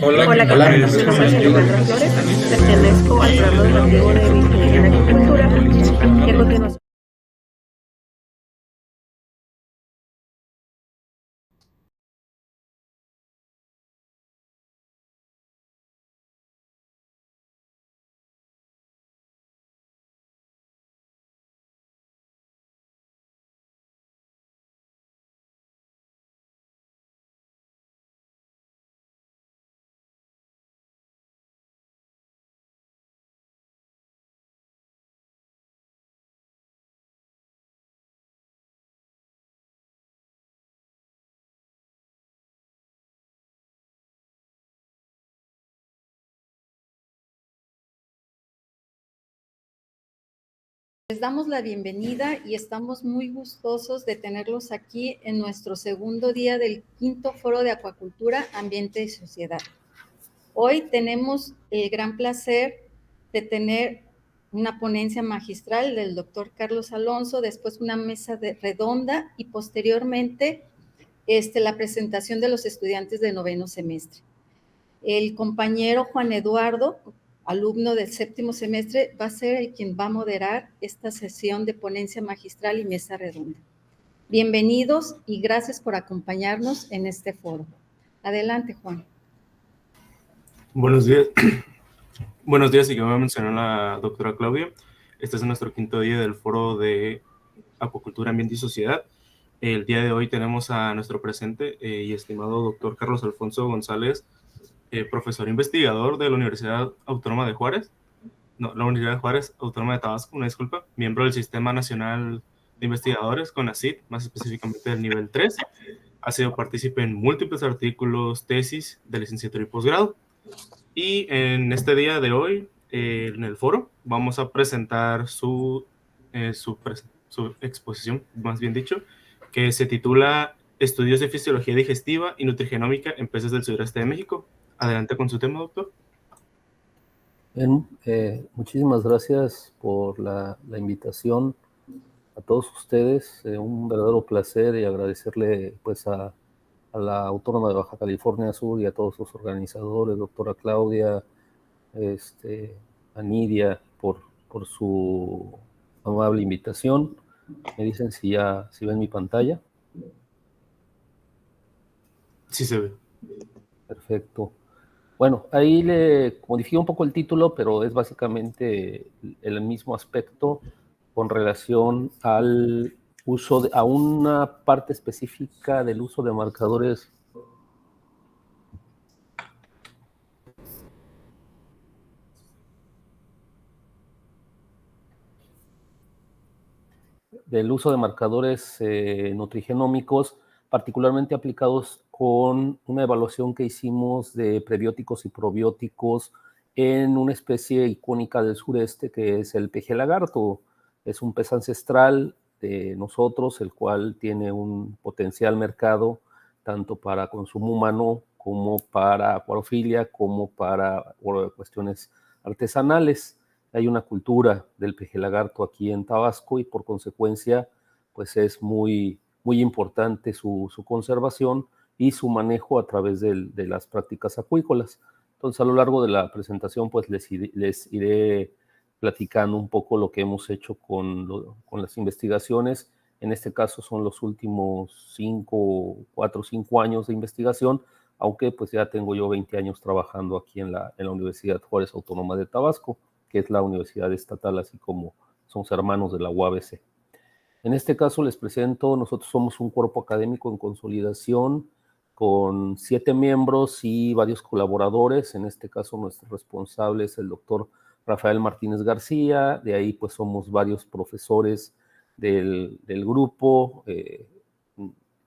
Hola, ¿qué tal? Mi nombre es Alejandra Flores, pertenezco al programa educativo de Bioingeniería en Agricultura y a continuación. Les damos la bienvenida y estamos muy gustosos de tenerlos aquí en nuestro segundo día del quinto foro de acuacultura, ambiente y sociedad. Hoy tenemos el gran placer de tener una ponencia magistral del doctor Carlos Alonso, después una mesa redonda y posteriormente la presentación de los estudiantes de noveno semestre. El compañero Juan Eduardo, alumno del séptimo semestre, va a ser el quien va a moderar esta sesión de ponencia magistral y mesa redonda. Bienvenidos y gracias por acompañarnos en este foro. Adelante, Juan. Buenos días. Buenos días, y como mencionó la doctora Claudia, este es nuestro quinto día del foro de acuacultura, ambiente y sociedad. El día de hoy tenemos a nuestro presente y estimado doctor Carlos Alfonso González, profesor investigador de la Universidad Autónoma de Juárez, la Universidad de Juárez Autónoma de Tabasco, una disculpa, miembro del Sistema Nacional de Investigadores, CONACYT, más específicamente del nivel 3. Ha sido partícipe en múltiples artículos, tesis de licenciatura y posgrado. Y en este día de hoy, en el foro, vamos a presentar su exposición, más bien dicho, que se titula Estudios de Fisiología Digestiva y Nutrigenómica en peces del sureste de México. Adelante con su tema, doctor. Bien, muchísimas gracias por la invitación a todos ustedes. Un verdadero placer y agradecerle pues a la Autónoma de Baja California Sur y a todos sus organizadores, doctora Claudia, a Nidia, por su amable invitación. Me dicen si ven mi pantalla. Sí se ve. Perfecto. Bueno, ahí le modifiqué un poco el título, pero es básicamente el mismo aspecto con relación al uso a una parte específica del uso de marcadores nutrigenómicos, particularmente aplicados con una evaluación que hicimos de prebióticos y probióticos en una especie icónica del sureste que es el peje lagarto. Es un pez ancestral de nosotros, el cual tiene un potencial mercado tanto para consumo humano como para acuariofilia, como para cuestiones artesanales. Hay una cultura del peje lagarto aquí en Tabasco y por consecuencia pues es muy, muy importante su conservación y su manejo a través de las prácticas acuícolas. Entonces a lo largo de la presentación pues les iré platicando un poco lo que hemos hecho con las investigaciones. En este caso son los últimos 4 o 5 años de investigación, aunque pues ya tengo yo 20 años trabajando aquí en la Universidad Juárez Autónoma de Tabasco, que es la universidad estatal, así como somos hermanos de la UABC. En este caso les presento, nosotros somos un cuerpo académico en consolidación con 7 miembros y varios colaboradores. En este caso nuestro responsable es el doctor Rafael Martínez García, de ahí pues somos varios profesores del grupo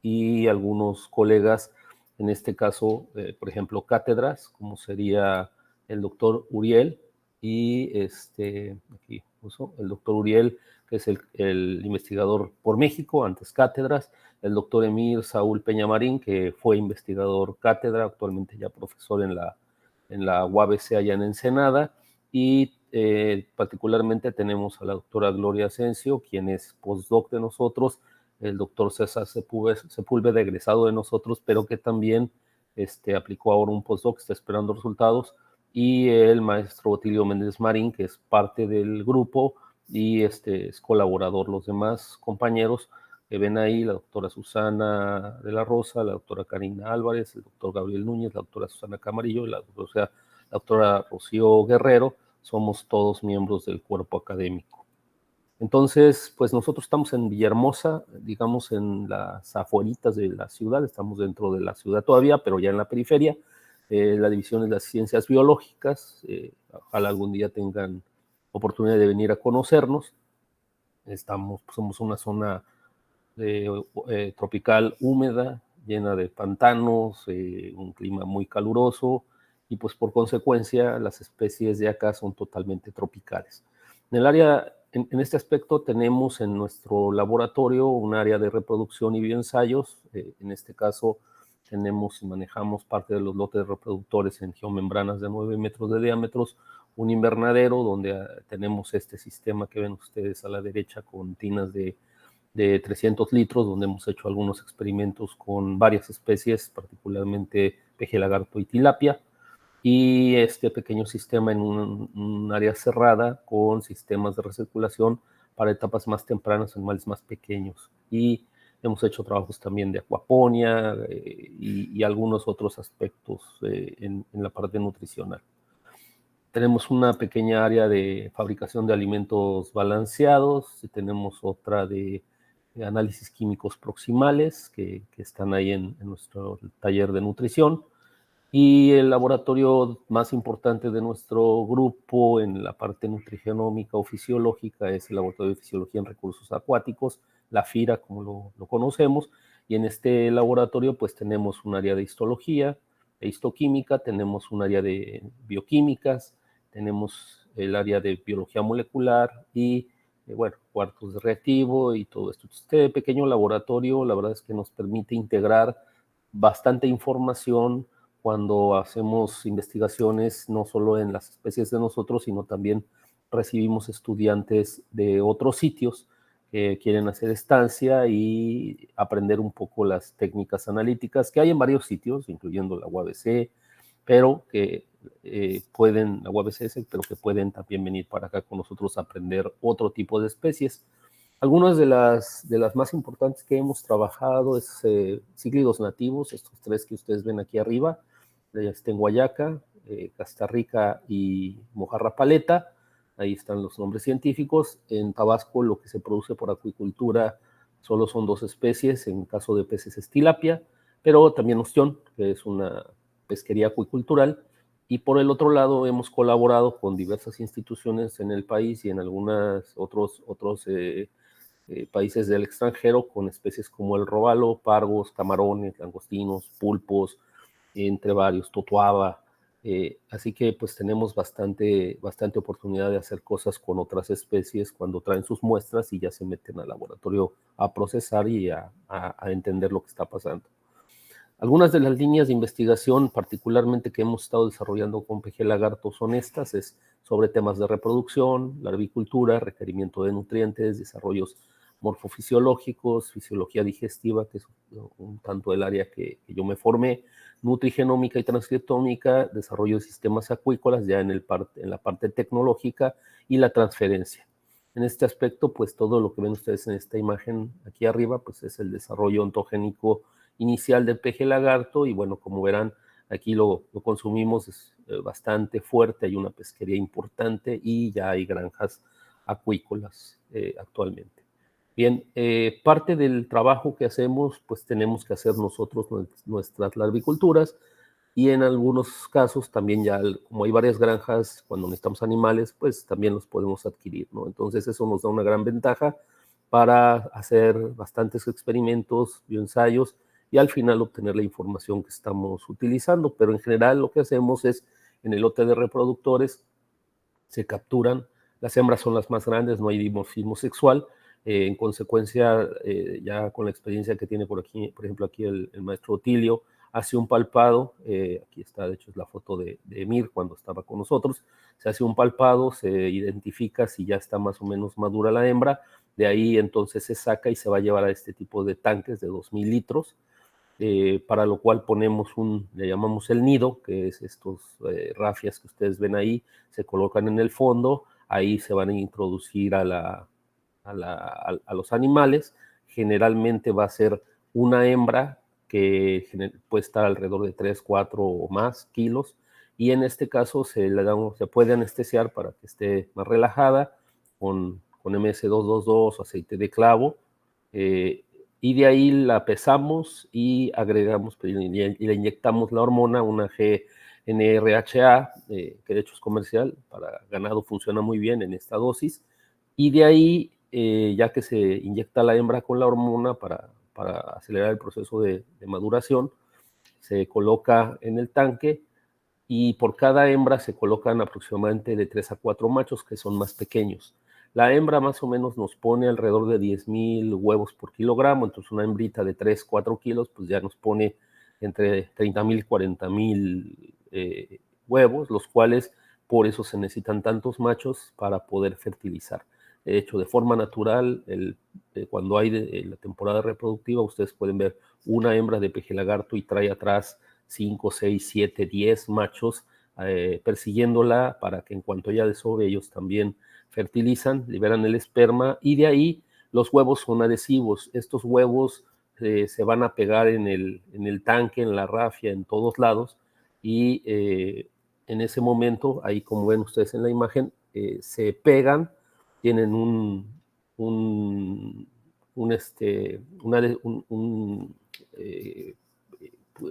y algunos colegas, en este caso, por ejemplo, cátedras, como sería el doctor Uriel y aquí puso el doctor Uriel, que es el investigador por México, antes cátedras, el doctor Emir Saúl Peñamarín, que fue investigador cátedra, actualmente ya profesor en la UABC allá en Ensenada, y particularmente tenemos a la doctora Gloria Asensio, quien es postdoc de nosotros, el doctor César Sepúlveda, egresado de nosotros, pero que también aplicó ahora un postdoc, está esperando resultados, y el maestro Otilio Méndez Marín, que es parte del grupo y es colaborador. Los demás compañeros que ven ahí, la doctora Susana de la Rosa, la doctora Karina Álvarez, el doctor Gabriel Núñez, la doctora Susana Camarillo, la doctora Rocío Guerrero, somos todos miembros del cuerpo académico. Entonces, pues nosotros estamos en Villahermosa, digamos en las afueritas de la ciudad, estamos dentro de la ciudad todavía, pero ya en la periferia. La división es las ciencias biológicas, ojalá algún día tengan oportunidad de venir a conocernos. Somos una zona tropical húmeda, llena de pantanos, un clima muy caluroso, y pues por consecuencia las especies de acá son totalmente tropicales. En el área, en este aspecto tenemos en nuestro laboratorio un área de reproducción y bioensayos. En este caso tenemos y manejamos parte de los lotes reproductores en geomembranas de 9 metros de diámetro, un invernadero donde tenemos este sistema que ven ustedes a la derecha con tinas de 300 litros, donde hemos hecho algunos experimentos con varias especies, particularmente peje lagarto y tilapia, y este pequeño sistema en un área cerrada con sistemas de recirculación para etapas más tempranas, animales más pequeños. Y hemos hecho trabajos también de acuaponia y algunos otros aspectos en la parte nutricional. Tenemos una pequeña área de fabricación de alimentos balanceados, y tenemos otra de análisis químicos proximales que están ahí en nuestro taller de nutrición. Y el laboratorio más importante de nuestro grupo en la parte nutrigenómica o fisiológica es el Laboratorio de Fisiología en Recursos Acuáticos, la FIRA, como lo conocemos. Y en este laboratorio pues tenemos un área de histología, de histoquímica, tenemos un área de bioquímicas, tenemos el área de biología molecular y, bueno, cuartos de reactivo y todo esto. Este pequeño laboratorio, la verdad es que nos permite integrar bastante información cuando hacemos investigaciones, no solo en las especies de nosotros, sino también recibimos estudiantes de otros sitios que quieren hacer estancia y aprender un poco las técnicas analíticas que hay en varios sitios, incluyendo la UABC, pero que la UABCS, pero que pueden también venir para acá con nosotros a aprender otro tipo de especies. Algunas de las más importantes que hemos trabajado es cíclidos nativos, estos tres que ustedes ven aquí arriba, en Guayaca, Castarrica y Mojarra Paleta. Ahí están los nombres científicos. En Tabasco lo que se produce por acuicultura solo son 2 especies, en caso de peces es tilapia, pero también ostión, que es una pesquería acuicultural. Y por el otro lado hemos colaborado con diversas instituciones en el país y en algunos otros países del extranjero con especies como el robalo, pargos, camarones, langostinos, pulpos, entre varios, totuaba. Así que pues tenemos bastante oportunidad de hacer cosas con otras especies cuando traen sus muestras y ya se meten al laboratorio a procesar y a entender lo que está pasando. Algunas de las líneas de investigación, particularmente que hemos estado desarrollando con peje lagarto, son estas, es sobre temas de reproducción, larvicultura, requerimiento de nutrientes, desarrollos morfofisiológicos, fisiología digestiva, que es un tanto el área que yo me formé, nutrigenómica y transcriptómica, desarrollo de sistemas acuícolas ya en la parte tecnológica y la transferencia. En este aspecto, pues todo lo que ven ustedes en esta imagen aquí arriba, pues es el desarrollo ontogénico inicial del peje lagarto y bueno, como verán, aquí lo consumimos, es bastante fuerte, hay una pesquería importante y ya hay granjas acuícolas actualmente. Bien, parte del trabajo que hacemos, pues tenemos que hacer nosotros nuestras larviculturas y en algunos casos también ya, como hay varias granjas, cuando necesitamos animales, pues también los podemos adquirir, ¿no? Entonces eso nos da una gran ventaja para hacer bastantes experimentos, bioensayos y al final obtener la información que estamos utilizando. Pero en general lo que hacemos es, en el lote de reproductores, se capturan, las hembras son las más grandes, no hay dimorfismo sexual. En consecuencia, ya con la experiencia que tiene por aquí, por ejemplo, aquí el maestro Otilio, hace un palpado, aquí está, de hecho, es la foto de Emir cuando estaba con nosotros, se hace un palpado, se identifica si ya está más o menos madura la hembra, de ahí entonces se saca y se va a llevar a este tipo de tanques de 2000 litros, para lo cual ponemos le llamamos el nido, que es estos rafias que ustedes ven ahí, se colocan en el fondo, ahí se van a introducir a los animales. Generalmente va a ser una hembra que puede estar alrededor de 3, 4 o más kilos, y en este caso se puede anestesiar para que esté más relajada con MS-222 o aceite de clavo, y de ahí la pesamos y agregamos y le inyectamos la hormona, una GnRHA, que de hecho es comercial, para ganado funciona muy bien en esta dosis, y de ahí, ya que se inyecta la hembra con la hormona para acelerar el proceso de maduración, se coloca en el tanque, y por cada hembra se colocan aproximadamente de 3 a 4 machos, que son más pequeños. La hembra más o menos nos pone alrededor de 10,000 huevos por kilogramo, entonces una hembrita de 3, 4 kilos, pues ya nos pone entre 30,000 y 40,000 huevos, los cuales por eso se necesitan tantos machos para poder fertilizar. De hecho, de forma natural, cuando hay la temporada reproductiva, ustedes pueden ver una hembra de peje lagarto y trae atrás 5, 6, 7, 10 machos persiguiéndola, para que en cuanto ella desove ellos también fertilizan, liberan el esperma, y de ahí los huevos son adhesivos. Estos huevos se van a pegar en el tanque, en la rafia, en todos lados, y en ese momento, ahí como ven ustedes en la imagen, se pegan, tienen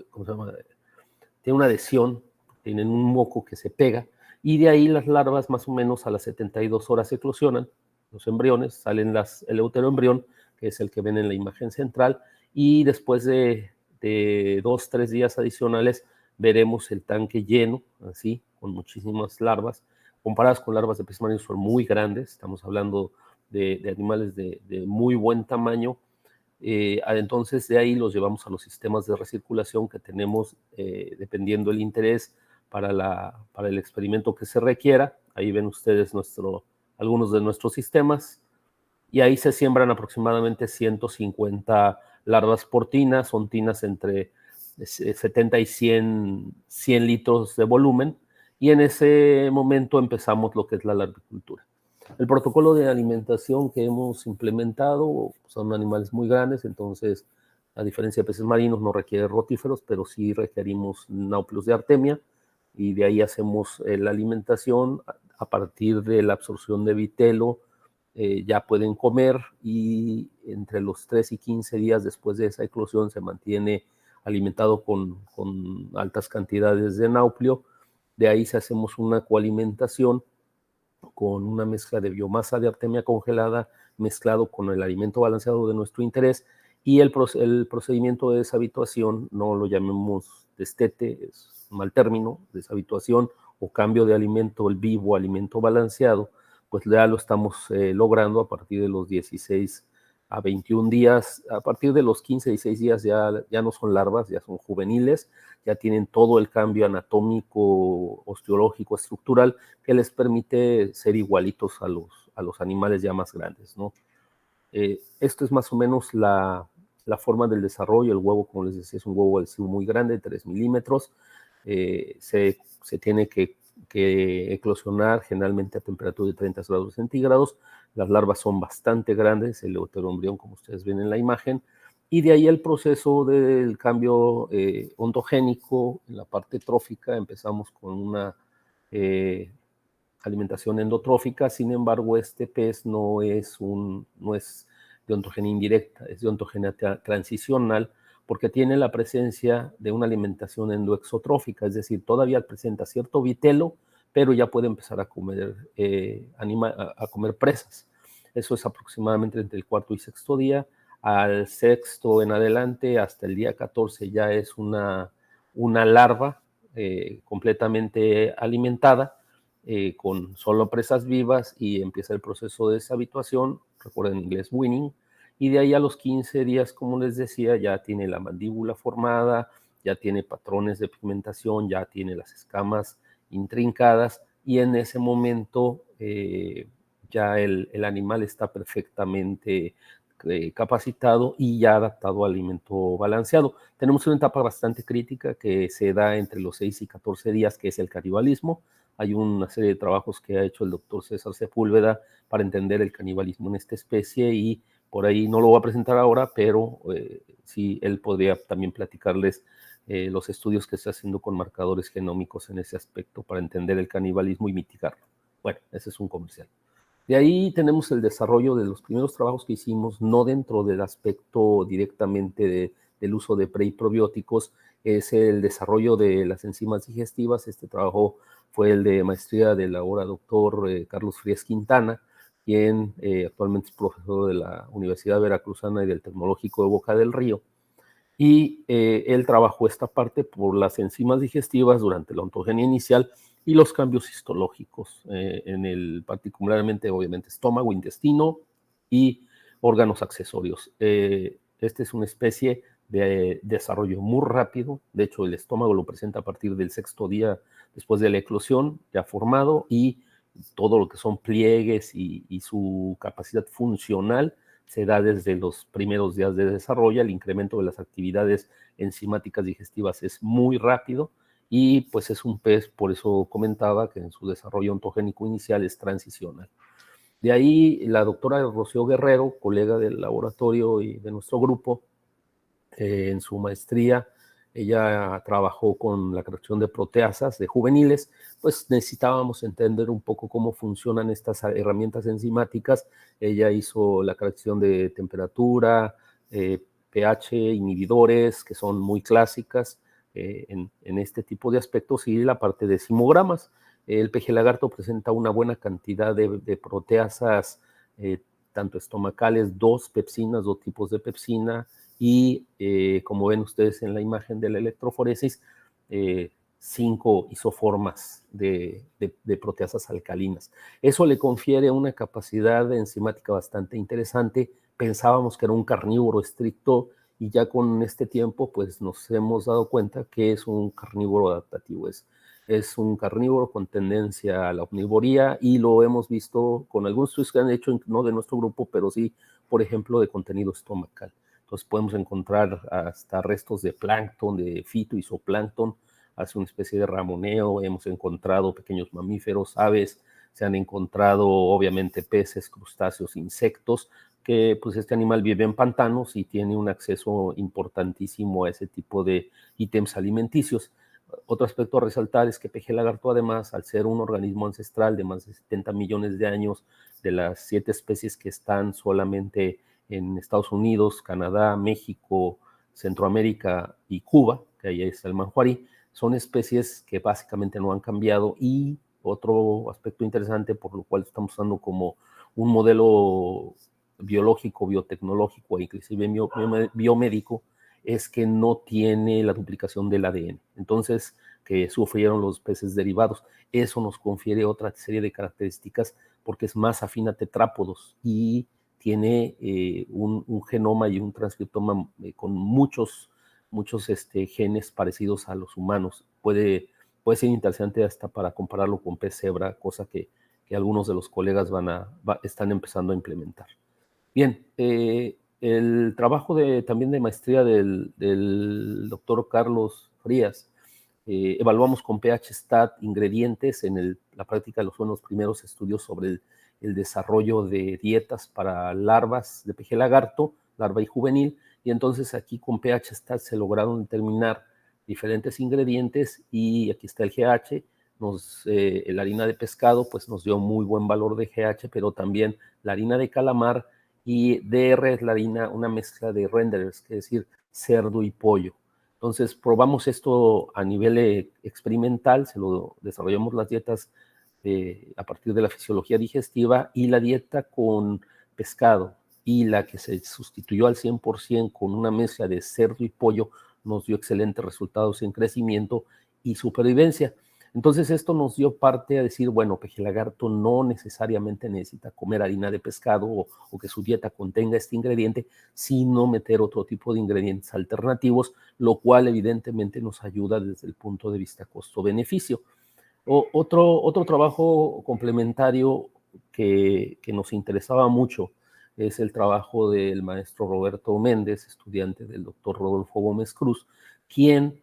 ¿cómo se llama? Tiene una adhesión, tienen un moco que se pega, y de ahí las larvas más o menos a las 72 horas eclosionan, los embriones, salen el euteroembrión, que es el que ven en la imagen central, y después de 2, 3 días adicionales veremos el tanque lleno, así, con muchísimas larvas. Comparadas con larvas de peces marinos son muy grandes, estamos hablando de animales de muy buen tamaño. Entonces de ahí los llevamos a los sistemas de recirculación que tenemos, dependiendo del interés para el experimento que se requiera. Ahí ven ustedes algunos de nuestros sistemas, y ahí se siembran aproximadamente 150 larvas por tina. Son tinas entre 70 y 100 litros de volumen, y en ese momento empezamos lo que es la larvicultura. El protocolo de alimentación que hemos implementado son animales muy grandes, entonces, a diferencia de peces marinos, no requiere rotíferos, pero sí requerimos náuplios de artemia, y de ahí hacemos la alimentación. A partir de la absorción de vitelo, ya pueden comer, y entre los 3 y 15 días después de esa eclosión se mantiene alimentado con altas cantidades de náuplio. De ahí se hacemos una coalimentación con una mezcla de biomasa de artemia congelada mezclado con el alimento balanceado de nuestro interés, y el procedimiento de deshabituación, no lo llamemos destete, es un mal término, deshabituación o cambio de alimento, el vivo alimento balanceado, pues ya lo estamos logrando a partir de los 16 a 21 días. A partir de los 15, 16 días ya no son larvas, ya son juveniles, ya tienen todo el cambio anatómico, osteológico, estructural, que les permite ser igualitos a los animales ya más grandes, ¿no? Esto es más o menos la forma del desarrollo. El huevo, como les decía, es un huevo adhesivo muy grande, 3 milímetros. Se tiene que eclosionar generalmente a temperatura de 30 grados centígrados. Las larvas son bastante grandes, el euteroembrión, como ustedes ven en la imagen, y de ahí el proceso del cambio ontogénico. En la parte trófica empezamos con una alimentación endotrófica. Sin embargo, este pez no es de ontogenia indirecta, es de ontogenia transicional, porque tiene la presencia de una alimentación endoexotrófica, es decir, todavía presenta cierto vitelo, pero ya puede empezar a comer, a comer presas. Eso es aproximadamente entre el 4º y 6º día. Al 6º en adelante, hasta el día 14, ya es una larva completamente alimentada, con solo presas vivas, y empieza el proceso de deshabituación, recuerden en inglés weaning, y de ahí a los 15 días, como les decía, ya tiene la mandíbula formada, ya tiene patrones de pigmentación, ya tiene las escamas intrincadas, y en ese momento ya el animal está perfectamente capacitado y ya adaptado al alimento balanceado. Tenemos una etapa bastante crítica que se da entre los 6 y 14 días, que es el canibalismo. Hay una serie de trabajos que ha hecho el doctor César Sepúlveda para entender el canibalismo en esta especie y por ahí no lo voy a presentar ahora, pero sí, él podría también platicarles los estudios que está haciendo con marcadores genómicos en ese aspecto para entender el canibalismo y mitigarlo. Bueno, ese es un comercial. De ahí tenemos el desarrollo de los primeros trabajos que hicimos, no dentro del aspecto directamente del uso de pre y probióticos, es el desarrollo de las enzimas digestivas. Este trabajo fue el de maestría del ahora doctor Carlos Frías Quintana, quien actualmente es profesor de la Universidad Veracruzana y del Tecnológico de Boca del Río. Y él trabajó esta parte por las enzimas digestivas durante la ontogenia inicial y los cambios histológicos, particularmente, obviamente, estómago, intestino y órganos accesorios. Esta es una especie de desarrollo muy rápido. De hecho, el estómago lo presenta a partir del 6º día después de la eclosión, ya formado, y todo lo que son pliegues y su capacidad funcional se da desde los primeros días de desarrollo. El incremento de las actividades enzimáticas digestivas es muy rápido y pues es un pez, por eso comentaba que en su desarrollo ontogénico inicial es transicional. De ahí la doctora Rocío Guerrero, colega del laboratorio y de nuestro grupo, en su maestría, ella trabajó con la creación de proteasas de juveniles. Pues necesitábamos entender un poco cómo funcionan estas herramientas enzimáticas. Ella hizo la creación de temperatura, pH, inhibidores, que son muy clásicas en este tipo de aspectos, y la parte de simogramas. El peje lagarto presenta una buena cantidad de proteasas, tanto estomacales, 2 pepsinas, 2 tipos de pepsina, y como ven ustedes en la imagen de la electroforesis, 5 isoformas de proteasas alcalinas. Eso le confiere una capacidad enzimática bastante interesante. Pensábamos que era un carnívoro estricto y ya con este tiempo pues nos hemos dado cuenta que es un carnívoro adaptativo. Es un carnívoro con tendencia a la omnivoría y lo hemos visto con algunos estudios que han hecho, no de nuestro grupo, pero sí, por ejemplo, de contenido estomacal. Entonces podemos encontrar hasta restos de plancton, de fito y zooplancton, hace una especie de ramoneo. Hemos encontrado pequeños mamíferos, aves, se han encontrado obviamente peces, crustáceos, insectos, que pues este animal vive en pantanos y tiene un acceso importantísimo a ese tipo de ítems alimenticios. Otro aspecto a resaltar es que peje lagarto, además, al ser un organismo ancestral de más de 70 millones de años, de las 7 especies que están solamente en Estados Unidos, Canadá, México, Centroamérica y Cuba, que ahí está el manjuarí, son especies que básicamente no han cambiado. Y otro aspecto interesante, por lo cual estamos usando como un modelo biológico, biotecnológico e inclusive biomédico, es que no tiene la duplicación del ADN. Entonces, que sufrieron los peces derivados. Eso nos confiere otra serie de características porque es más afín a tetrápodos y tiene un genoma y un transcriptoma con muchos genes parecidos a los humanos. Puede ser interesante hasta para compararlo con pez cebra, cosa que algunos de los colegas están empezando a implementar. Bien, el trabajo también de maestría del doctor Carlos Frías, evaluamos con pH-Stat ingredientes. En la práctica son los primeros estudios sobre el desarrollo de dietas para larvas de peje lagarto, larva y juvenil, y entonces aquí con pH-Stat se lograron determinar diferentes ingredientes, y aquí está el GH. La harina de pescado pues nos dio muy buen valor de GH, pero también la harina de calamar, y DR es la harina, una mezcla de renderers, es decir, cerdo y pollo. Entonces probamos esto a nivel experimental, se lo desarrollamos las dietas a partir de la fisiología digestiva, y la dieta con pescado y la que se sustituyó al 100% con una mezcla de cerdo y pollo nos dio excelentes resultados en crecimiento y supervivencia. Entonces esto nos dio parte a decir, bueno, peje lagarto no necesariamente necesita comer harina de pescado o que su dieta contenga este ingrediente, sino meter otro tipo de ingredientes alternativos, lo cual evidentemente nos ayuda desde el punto de vista costo-beneficio. Otro trabajo complementario que nos interesaba mucho es el trabajo del maestro Roberto Méndez, estudiante del doctor Rodolfo Gómez Cruz, quien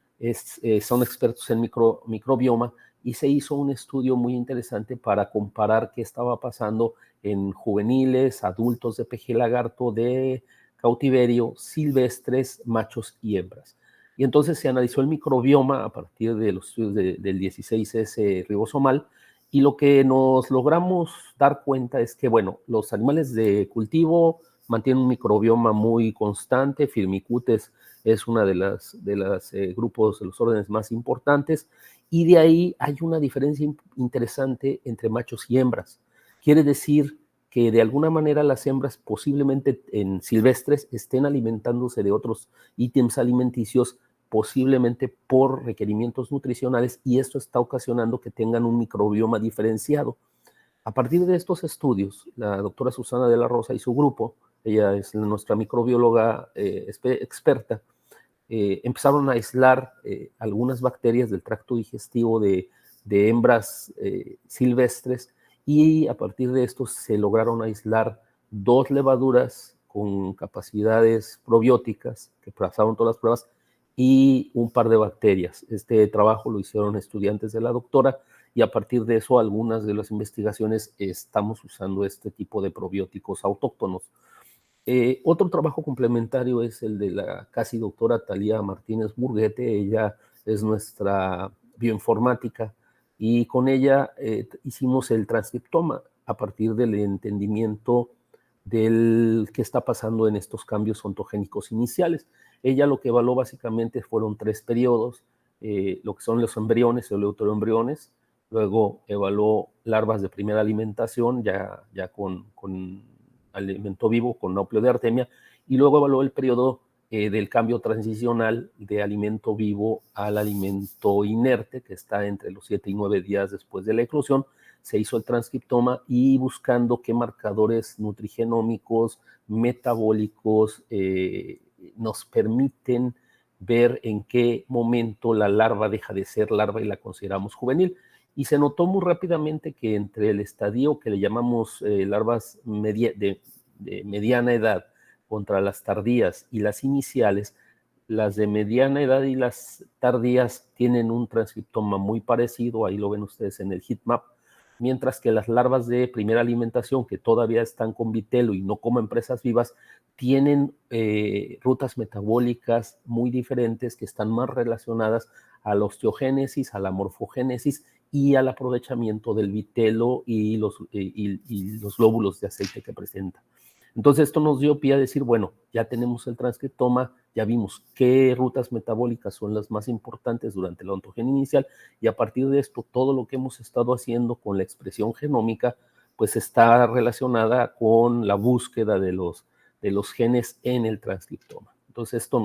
son expertos en microbioma, y se hizo un estudio muy interesante para comparar qué estaba pasando en juveniles, adultos de peje lagarto de cautiverio, silvestres, machos y hembras. Y entonces se analizó el microbioma a partir de los estudios del 16S ribosomal, y lo que nos logramos dar cuenta es que, bueno, los animales de cultivo mantienen un microbioma muy constante. Firmicutes es una de las grupos de los órdenes más importantes, y de ahí hay una diferencia interesante entre machos y hembras. Quiere decir que de alguna manera las hembras posiblemente en silvestres estén alimentándose de otros ítems alimenticios, posiblemente por requerimientos nutricionales, y esto está ocasionando que tengan un microbioma diferenciado. A partir de estos estudios, la doctora Susana de la Rosa y su grupo, ella es nuestra microbióloga experta, empezaron a aislar algunas bacterias del tracto digestivo de hembras silvestres, y a partir de esto se lograron aislar 2 levaduras con capacidades probióticas que pasaron todas las pruebas, y un par de bacterias. Este trabajo lo hicieron estudiantes de la doctora, y a partir de eso algunas de las investigaciones estamos usando este tipo de probióticos autóctonos. Otro trabajo complementario es el de la casi doctora Talía Martínez Burguete. Ella es nuestra bioinformática, y con ella hicimos el transcriptoma a partir del entendimiento del qué está pasando en estos cambios ontogénicos iniciales. Ella lo que evaluó básicamente fueron 3 periodos, lo que son los embriones o leuteroembriones, luego evaluó larvas de primera alimentación ya con alimento vivo, con núcleo de artemia, y luego evaluó el periodo del cambio transicional de alimento vivo al alimento inerte, que está entre los 7 y 9 días después de la eclosión. Se hizo el transcriptoma, y buscando qué marcadores nutrigenómicos, metabólicos nos permiten ver en qué momento la larva deja de ser larva y la consideramos juvenil. Y se notó muy rápidamente que entre el estadio que le llamamos larvas de mediana edad contra las tardías y las iniciales, las de mediana edad y las tardías tienen un transcriptoma muy parecido, ahí lo ven ustedes en el heatmap, mientras que las larvas de primera alimentación, que todavía están con vitelo y no comen presas vivas, tienen rutas metabólicas muy diferentes que están más relacionadas a la osteogénesis, a la morfogénesis y al aprovechamiento del vitelo y los glóbulos de aceite que presenta. Entonces esto nos dio pie a decir, bueno, ya tenemos el transcriptoma, ya vimos qué rutas metabólicas son las más importantes durante la ontogenia inicial, y a partir de esto todo lo que hemos estado haciendo con la expresión genómica pues está relacionada con la búsqueda de los genes en el transcriptoma. Entonces esto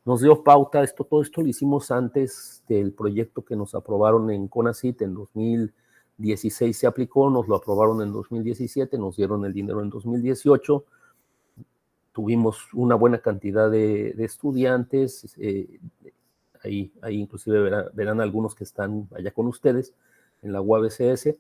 nos dio pauta. Todo esto lo hicimos antes del proyecto que nos aprobaron en CONACYT en 2016 se aplicó, nos lo aprobaron en 2017, nos dieron el dinero en 2018, tuvimos una buena cantidad de estudiantes, ahí inclusive verán algunos que están allá con ustedes en la UABCS,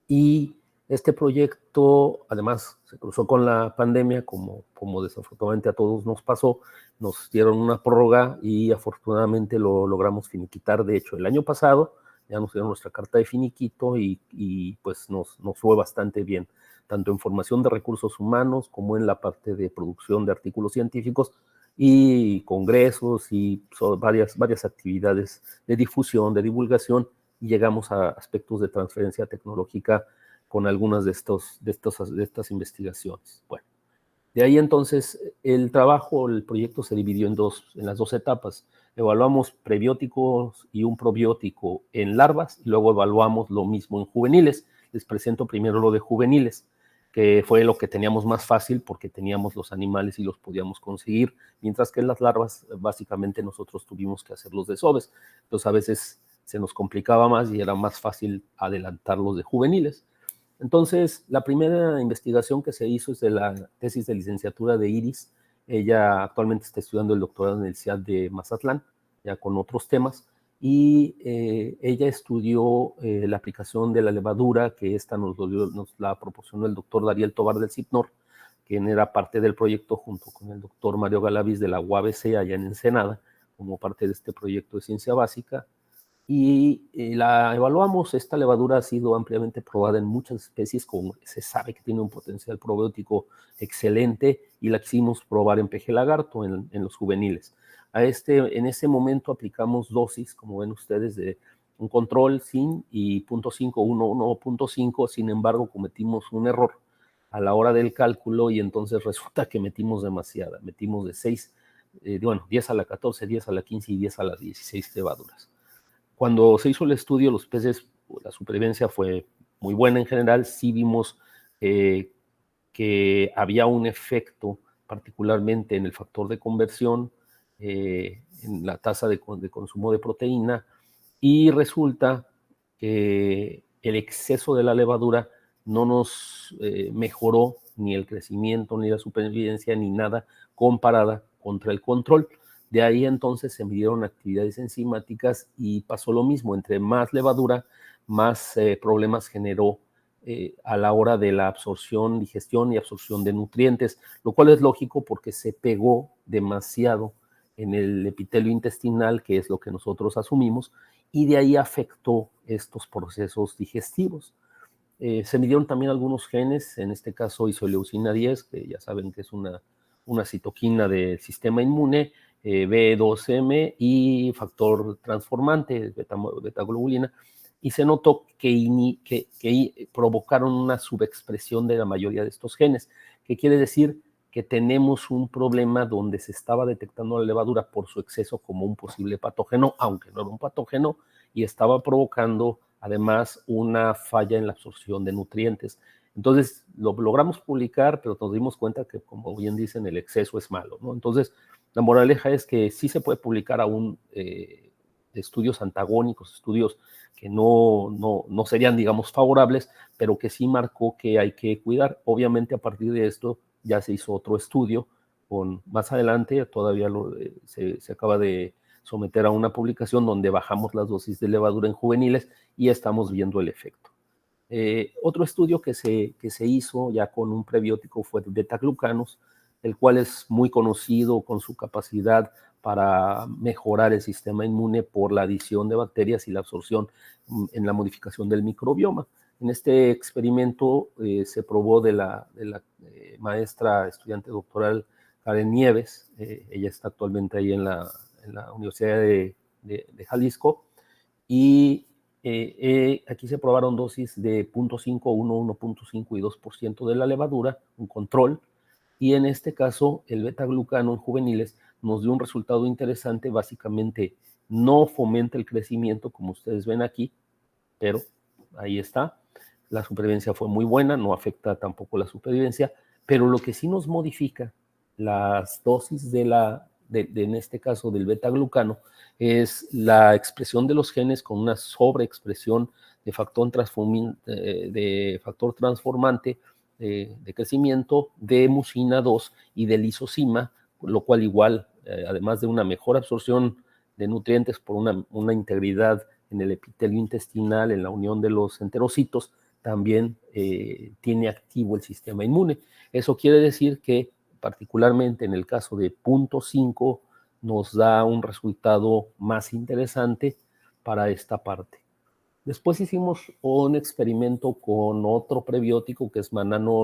y este proyecto además se cruzó con la pandemia, como desafortunadamente a todos nos pasó. Nos dieron una prórroga y afortunadamente lo logramos finiquitar. De hecho, el año pasado ya nos dieron nuestra carta de finiquito, y pues nos fue bastante bien, tanto en formación de recursos humanos como en la parte de producción de artículos científicos y congresos y varias actividades de difusión, de divulgación, y llegamos a aspectos de transferencia tecnológica con algunas de estas investigaciones. Bueno, de ahí entonces el proyecto se dividió en las 2 etapas. Evaluamos prebióticos y un probiótico en larvas, y luego evaluamos lo mismo en juveniles. Les presento primero lo de juveniles, que fue lo que teníamos más fácil porque teníamos los animales y los podíamos conseguir, mientras que en las larvas básicamente nosotros tuvimos que hacer los desoves. Entonces a veces se nos complicaba más y era más fácil adelantar los de juveniles. Entonces, la primera investigación que se hizo es de la tesis de licenciatura de Iris. Ella actualmente está estudiando el doctorado en la Universidad de Mazatlán, ya con otros temas, y ella estudió la aplicación de la levadura, que esta nos la proporcionó el doctor Dariel Tobar del CIPNOR, quien era parte del proyecto junto con el doctor Mario Galaviz de la UABC allá en Ensenada, como parte de este proyecto de ciencia básica. Y la evaluamos. Esta levadura ha sido ampliamente probada en muchas especies, como se sabe que tiene un potencial probiótico excelente, y la quisimos probar en peje lagarto, en los juveniles. En ese momento aplicamos dosis, como ven ustedes, de un control sin y 0.5, 1.5, sin embargo cometimos un error a la hora del cálculo y entonces resulta que metimos demasiada, metimos de 6, 10 a la 14, 10 a la 15 y 10 a las 16 levaduras. Cuando se hizo el estudio, los peces, la supervivencia fue muy buena en general. Sí vimos que había un efecto, particularmente en el factor de conversión, en la tasa de consumo de proteína, y resulta que el exceso de la levadura no nos mejoró ni el crecimiento, ni la supervivencia, ni nada comparada contra el control. De ahí entonces se midieron actividades enzimáticas y pasó lo mismo. Entre más levadura, más problemas generó a la hora de la absorción, digestión y absorción de nutrientes, lo cual es lógico porque se pegó demasiado en el epitelio intestinal, que es lo que nosotros asumimos, y de ahí afectó estos procesos digestivos. Se midieron también algunos genes, en este caso isoleucina 10, que ya saben que es una citoquina del sistema inmune, B2M y factor transformante, betaglobulina, y se notó que provocaron una subexpresión de la mayoría de estos genes, que quiere decir que tenemos un problema donde se estaba detectando la levadura por su exceso como un posible patógeno, aunque no era un patógeno, y estaba provocando además una falla en la absorción de nutrientes. Entonces lo logramos publicar, pero nos dimos cuenta que, como bien dicen, el exceso es malo, ¿no? Entonces la moraleja es que sí se puede publicar aún estudios antagónicos, estudios que no serían, digamos, favorables, pero que sí marcó que hay que cuidar. Obviamente a partir de esto ya se hizo otro estudio, más adelante todavía se acaba de someter a una publicación donde bajamos las dosis de levadura en juveniles y estamos viendo el efecto. Otro estudio que se hizo ya con un prebiótico fue de beta-glucanos, el cual es muy conocido con su capacidad para mejorar el sistema inmune por la adición de bacterias y la absorción en la modificación del microbioma. En este experimento se probó de la maestra estudiante doctoral Karen Nieves. Ella está actualmente ahí en la Universidad de Jalisco, y aquí se probaron dosis de 0.5, 1, 1.5 y 2% de la levadura, un control, y en este caso el beta-glucano en juveniles nos dio un resultado interesante. Básicamente no fomenta el crecimiento, como ustedes ven aquí, pero ahí está. La supervivencia fue muy buena, no afecta tampoco la supervivencia, pero lo que sí nos modifica las dosis en este caso del beta-glucano es la expresión de los genes con una sobreexpresión de factor transformante de crecimiento, de mucina 2 y de lisozima, lo cual igual, además de una mejor absorción de nutrientes por una integridad en el epitelio intestinal, en la unión de los enterocitos, también tiene activo el sistema inmune. Eso quiere decir que particularmente en el caso de 0.5 nos da un resultado más interesante para esta parte. Después hicimos un experimento con otro prebiótico que es manano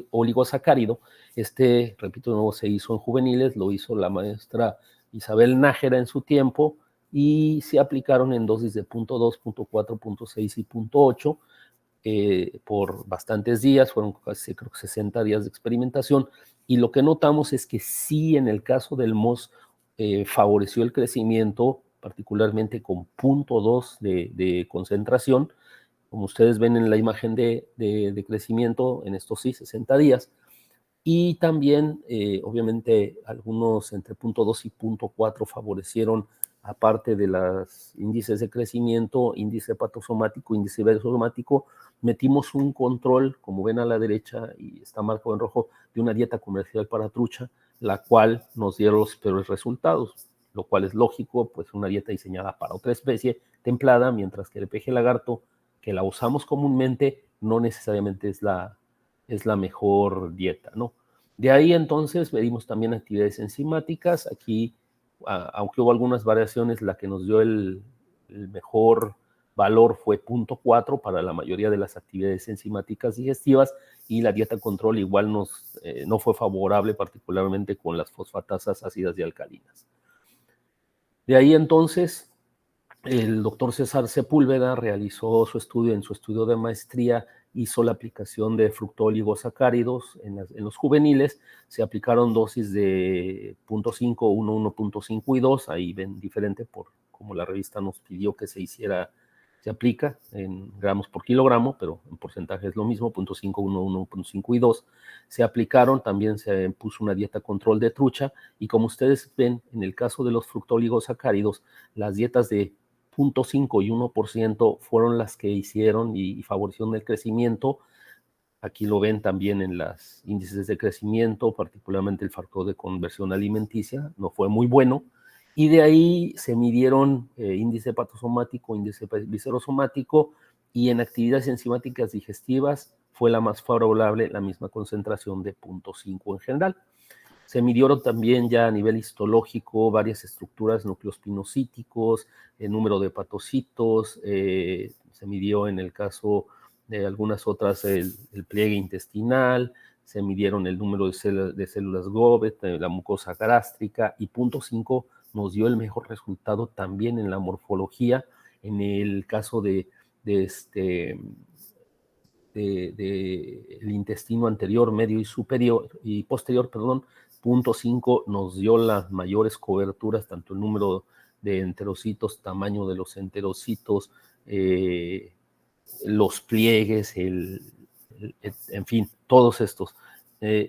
oligosacárido. Repito de nuevo, se hizo en juveniles, lo hizo la maestra Isabel Nájera en su tiempo, y se aplicaron en dosis de 0.2, 0.4, 0.6 y 0.8 por bastantes días. Fueron casi, creo que 60 días de experimentación, y lo que notamos es que sí, en el caso del MOS, favoreció el crecimiento, particularmente con 0.2 de concentración, como ustedes ven en la imagen de crecimiento en estos 60 días, y también, obviamente, algunos entre 0.2 y 0.4 favorecieron, aparte de los índices de crecimiento, índice hepatosomático, índice iberosomático. Metimos un control, como ven a la derecha, y está marcado en rojo, de una dieta comercial para trucha, la cual nos dio los peores resultados, lo cual es lógico, pues una dieta diseñada para otra especie templada, mientras que el peje lagarto, que la usamos comúnmente, no necesariamente es la mejor dieta, ¿no? De ahí entonces medimos también actividades enzimáticas. Aquí, aunque hubo algunas variaciones, la que nos dio el mejor valor fue 0.4 para la mayoría de las actividades enzimáticas digestivas, y la dieta control igual no fue favorable, particularmente con las fosfatasas ácidas y alcalinas. De ahí entonces el doctor César Sepúlveda realizó su estudio, en su estudio de maestría hizo la aplicación de fructooligosacáridos en los juveniles. Se aplicaron dosis de 0.5, 1, 1.5 y 2, ahí ven diferente por como la revista nos pidió que se hiciera, se aplica en gramos por kilogramo, pero en porcentaje es lo mismo, 0.5, 1, 1.5 y 2. Se aplicaron, también se puso una dieta control de trucha, y como ustedes ven, en el caso de los fructooligosacáridos, las dietas de 0.5 y 1% fueron las que hicieron y favorecieron el crecimiento. Aquí lo ven también en los índices de crecimiento, particularmente el factor de conversión alimenticia, no fue muy bueno. Y de ahí se midieron índice hepatosomático, índice viscerosomático, y en actividades enzimáticas digestivas fue la más favorable, la misma concentración de 0.5 en general. Se midieron también ya a nivel histológico varias estructuras nucleospinocíticos, el número de hepatocitos, se midió en el caso de algunas otras el pliegue intestinal, se midieron el número de células Goblet, la mucosa gástrica, y 0.5 nos dio el mejor resultado también en la morfología, en el caso del intestino anterior, medio y superior y posterior, perdón. 0.5 nos dio las mayores coberturas, tanto el número de enterocitos, tamaño de los enterocitos, los pliegues, en fin, todos estos.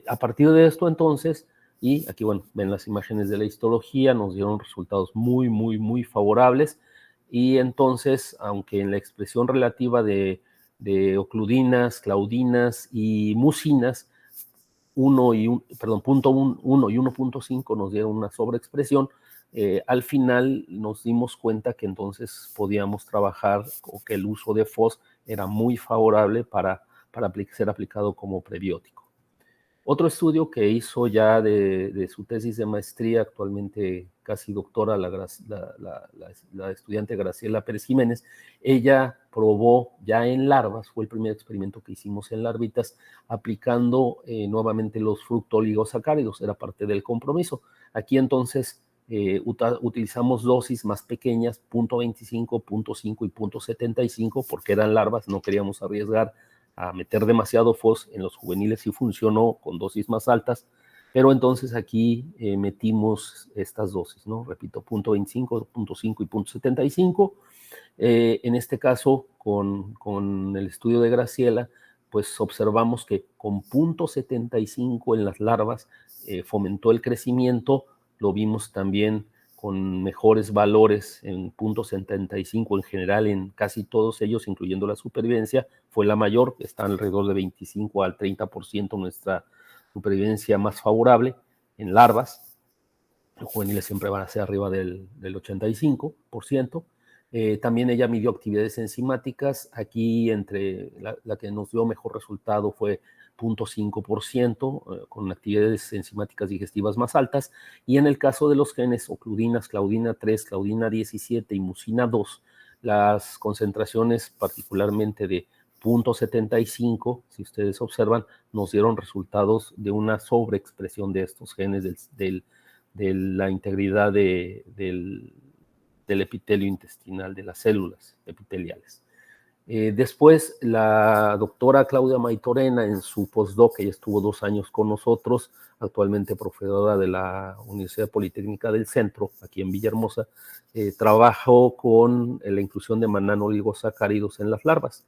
A partir de esto, entonces, y aquí, bueno, ven las imágenes de la histología, nos dieron resultados muy, muy, muy favorables, y entonces, aunque en la expresión relativa de ocludinas, claudinas y mucinas, 1 y 1.5 nos dieron una sobreexpresión, al final nos dimos cuenta que entonces podíamos trabajar, o que el uso de FOS era muy favorable para ser aplicado como prebiótico. Otro estudio que hizo ya de su tesis de maestría, actualmente casi doctora, la estudiante Graciela Pérez Jiménez, ella probó ya en larvas, fue el primer experimento que hicimos en larvitas, aplicando nuevamente los fructooligosacáridos, era parte del compromiso. Aquí entonces utilizamos dosis más pequeñas, 0.25, 0.5 y 0.75, porque eran larvas, no queríamos arriesgar a meter demasiado FOS en los juveniles, y funcionó con dosis más altas, pero entonces aquí metimos estas dosis, ¿no? Repito, 0.25, 0.5 y 0.75. En este caso, con el estudio de Graciela, pues observamos que con 0.75 en las larvas fomentó el crecimiento, lo vimos también con mejores valores en 0.75 en general en casi todos ellos, incluyendo la supervivencia, fue la mayor, está alrededor de 25 al 30% nuestra supervivencia más favorable en larvas. Los juveniles siempre van a ser arriba del 85%. También ella midió actividades enzimáticas. Aquí entre la que nos dio mejor resultado fue 0.5%, con actividades enzimáticas digestivas más altas. Y en el caso de los genes ocludinas, claudina 3, claudina 17 y mucina 2, las concentraciones particularmente de 0.75, si ustedes observan, nos dieron resultados de una sobreexpresión de estos genes de la integridad del epitelio intestinal, de las células epiteliales. Después, la doctora Claudia Maitorena, en su postdoc, ella estuvo 2 años con nosotros, actualmente profesora de la Universidad Politécnica del Centro, aquí en Villahermosa, trabajó con la inclusión de mananoligosacáridos en las larvas.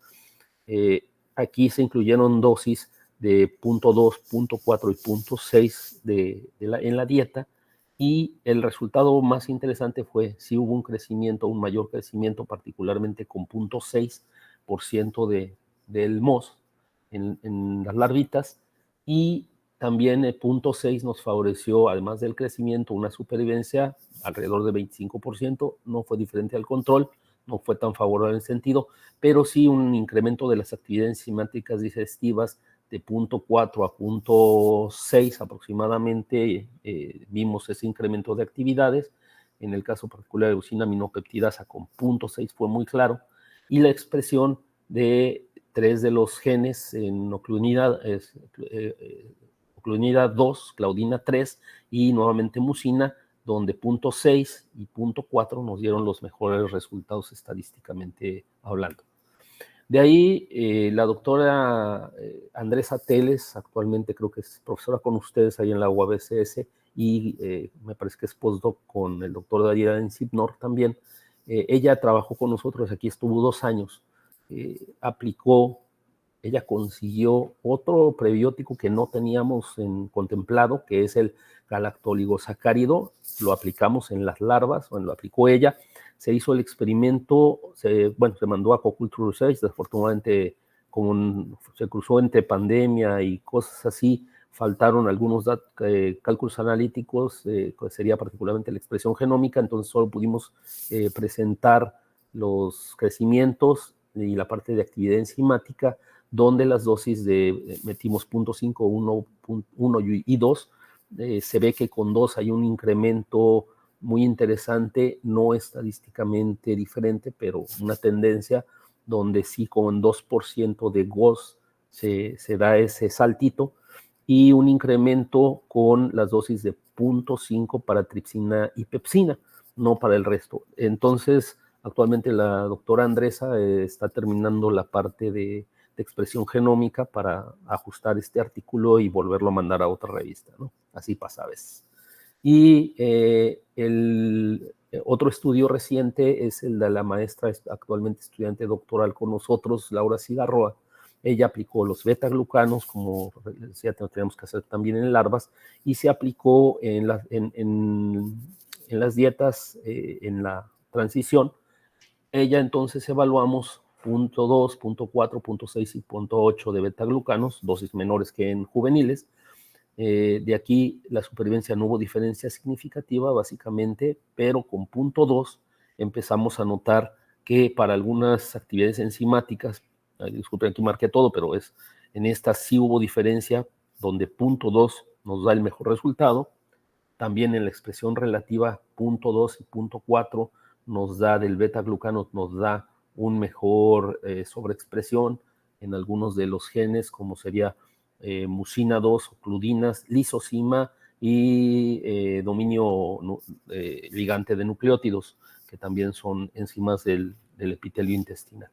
Aquí se incluyeron dosis de 0.2, 0.4 y 0.6 en la dieta, y el resultado más interesante fue si hubo un crecimiento, un mayor crecimiento, particularmente con 0.6% del MOS en las larvitas, y también 0.6 nos favoreció, además del crecimiento, una supervivencia alrededor de 25%, no fue diferente al control, no fue tan favorable en el sentido, pero sí un incremento de las actividades enzimáticas digestivas de 0.4 a 0.6 aproximadamente vimos ese incremento de actividades. En el caso particular de leucina-aminopeptidasa con 0.6 fue muy claro. Y la expresión de 3 de los genes en oclunida 2, claudina 3 y nuevamente mucina, donde 0.6 y 0.4 nos dieron los mejores resultados estadísticamente hablando. De ahí, la doctora Andresa Teles, actualmente creo que es profesora con ustedes ahí en la UABCS, y me parece que es postdoc con el doctor Darío en CIPNOR también. Ella trabajó con nosotros, aquí estuvo 2 años, ella consiguió otro prebiótico que no teníamos contemplado, que es el galactoligosacárido, lo aplicamos en las larvas, bueno, lo aplicó ella, se hizo el experimento, se mandó a Aquaculture Research, desafortunadamente como se cruzó entre pandemia y cosas así, faltaron algunos cálculos analíticos, pues sería particularmente la expresión genómica, entonces solo pudimos presentar los crecimientos y la parte de actividad enzimática, donde las dosis metimos 0.5, 1 y 2, se ve que con 2 hay un incremento muy interesante, no estadísticamente diferente, pero una tendencia donde sí con 2% de GOS se da ese saltito, y un incremento con las dosis de 0.5 para tripsina y pepsina, no para el resto. Entonces, actualmente la doctora Andresa está terminando la parte de expresión genómica para ajustar este artículo y volverlo a mandar a otra revista, ¿no? Así pasa a veces. Y el otro estudio reciente es el de la maestra actualmente estudiante doctoral con nosotros, Laura Cigarroa. Ella aplicó los beta-glucanos, como decía, tenemos que hacer también en larvas, y se aplicó en las dietas, en la transición. Ella entonces evaluamos 0.2, 0.4, 0.6 y 0.8 de beta-glucanos, dosis menores que en juveniles. De aquí la supervivencia no hubo diferencia significativa básicamente, pero con 0.2 empezamos a notar que para algunas actividades enzimáticas, disculpen, aquí marqué todo, pero en esta sí hubo diferencia, donde 0.2 nos da el mejor resultado. También en la expresión relativa 0.2 y 0.4 nos da del beta-glucano, nos da un mejor sobreexpresión en algunos de los genes, como sería mucina 2, ocludinas, lisozima y dominio ligante de nucleótidos, que también son enzimas del epitelio intestinal.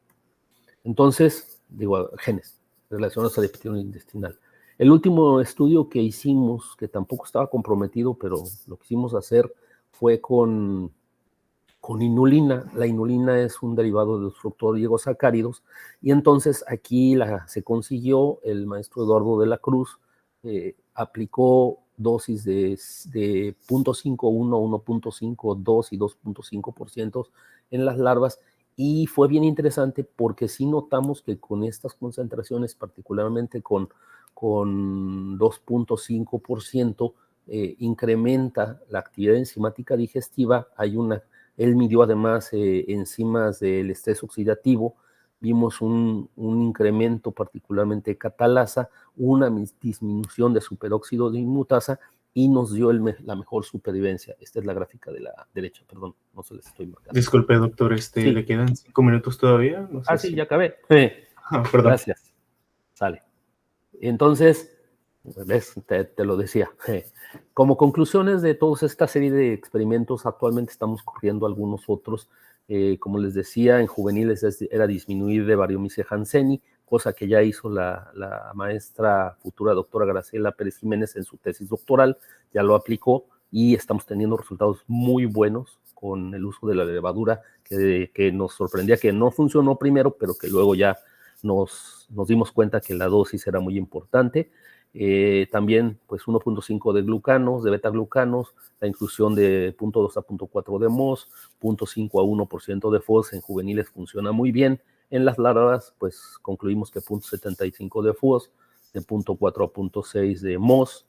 Entonces, genes relacionados al epitelio intestinal. El último estudio que hicimos, que tampoco estaba comprometido, pero lo quisimos hacer, fue con inulina. La inulina es un derivado de los fructoligosacáridos, y entonces aquí se consiguió, el maestro Eduardo de la Cruz aplicó dosis de 0.51, 1.5, 2 y 2.5% en las larvas, y fue bien interesante porque sí notamos que con estas concentraciones, particularmente con 2.5%, incrementa la actividad enzimática digestiva. Él midió además enzimas del estrés oxidativo, vimos un incremento particularmente de catalasa, una disminución de superóxido de inmutasa, y nos dio la mejor supervivencia. Esta es la gráfica de la derecha, perdón, no se les estoy marcando. Disculpe, doctor, Sí. ¿le quedan 5 minutos todavía? No sé sí, ya acabé. Perdón. Gracias. Sale. Entonces, ¿ves? Te lo decía. Como conclusiones de toda esta serie de experimentos, actualmente estamos corriendo algunos otros. Como les decía, en juveniles era disminuir de Variomyces hansenii, cosa que ya hizo la maestra futura doctora Graciela Pérez Jiménez en su tesis doctoral, ya lo aplicó y estamos teniendo resultados muy buenos con el uso de la levadura, que nos sorprendía que no funcionó primero, pero que luego ya nos dimos cuenta que la dosis era muy importante. También pues 1.5 de glucanos, de beta-glucanos, la inclusión de 0.2 a 0.4 de MOS, 0.5 a 1% de FOS en juveniles funciona muy bien. En las larvas pues concluimos que 0.75 de FOS, de 0.4 a 0.6 de MOS,